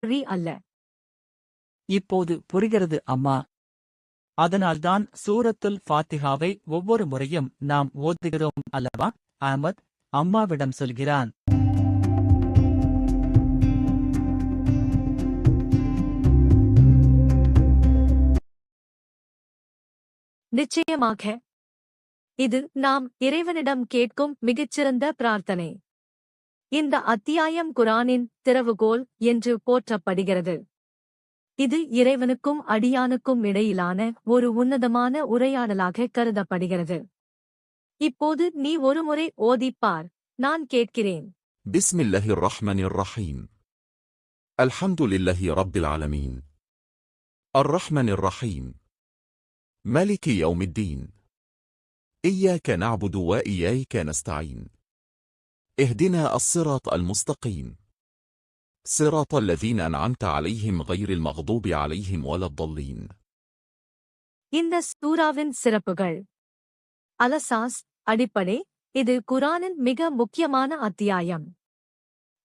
வழி அல்ல. இப்போது புரிகிறது அம்மா. அதனால்தான் சூரத்துல் ஃபாத்திஹாவை ஒவ்வொரு முறையும் நாம் ஓதுகிறோம் அல்லவா? அஹ்மத் அம்மாவிடம் சொல்கிறான். நிச்சயமாக இது நாம் இறைவனிடம் கேட்கும் மிகச்சிறந்த பிரார்த்தனை. இந்த அத்தியாயம் குர்ஆனின் திறவுகோல் என்று போற்றப்படுகிறது. இது இறைவனுக்கும் அடியானுக்கும் இடையிலான ஒரு உன்னதமான உரையாடலாக கருதப்படுகிறது. இப்போது நீ ஒருமுறை ஓதிப்பார், நான் கேட்கிறேன். பிஸ்மில்லாஹிர் ரஹ்மானிர் ரஹீம். அல்ஹம்துலில்லாஹி ரப்பில் ஆலமீன். அர்-ரஹ்மானிர் ரஹீம். மாலிகி யௌமித்தீன். إياك نعبد وإياك نستعين. اهدنا الصراط المستقيم. صراط الذين أنعمت عليهم غير المغضوب عليهم ولا الضالين. இந்த சூராவின் சிறப்புகள். அலசாஸ் அடிப்படை. இது குர்ஆனின் மிக முக்கியமான அத்தியாயம்.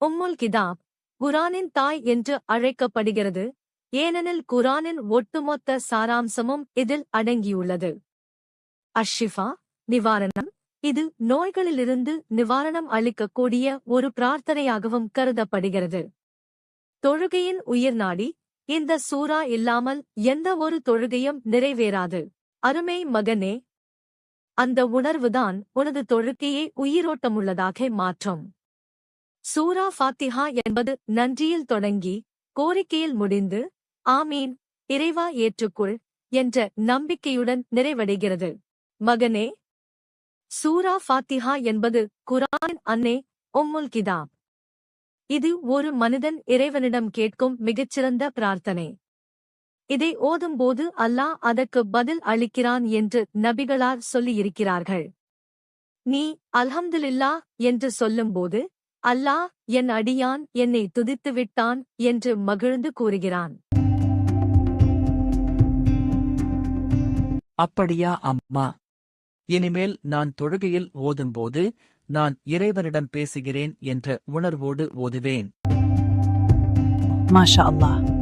உம்முல் கிதாப் குர்ஆனின் தாய் என்று அழைக்கப்படுகிறது, ஏனெனில் குர்ஆனின் ஒட்டுமொத்த சாராம்சமும் இதில் அடங்கியுள்ளது. அஷ்ஷிஃபா நிவாரணம். இது நோய்களிலிருந்து நிவாரணம் அளிக்கக்கூடிய ஒரு பிரார்த்தனையாகவும் கருதப்படுகிறது. தொழுகையின் உயிர்நாடி. இந்த சூரா இல்லாமல் எந்த ஒரு தொழுகையும் நிறைவேறாது. அருமை மகனே, அந்த உணர்வுதான் உனது தொழுகையை உயிரோட்டமுள்ளதாக மாற்றும். சூரா ஃபாத்திஹா என்பது நன்றியில் தொடங்கி கோரிக்கையில் முடிந்து ஆமீன் இறைவா ஏற்றுக்கொள் என்ற நம்பிக்கையுடன் நிறைவடைகிறது. மகனே, சூரா ஃபாத்திஹா என்பது குர்ஆனின் அன்னை, உம்முல் கிதாப். இது ஒரு மனிதன் இறைவனிடம் கேட்கும் மிகச்சிறந்த பிரார்த்தனை. இதை ஓதும்போது அல்லாஹ் அதற்கு பதில் அளிக்கிறான் என்று நபிகளார் சொல்லியிருக்கிறார்கள். நீ அல்ஹம்துலில்லாஹ் என்று சொல்லும்போது அல்லாஹ் என் அடியான் என்னை துதித்துவிட்டான் என்று மகிழ்ந்து கூறுகிறான். அப்படியா அம்மா? இனிமேல் நான் தொழுகையில் ஓதும்போது நான் இறைவனிடம் பேசுகிறேன் என்ற உணர்வோடு ஓதுவேன். மாஷா அல்லாஹ்.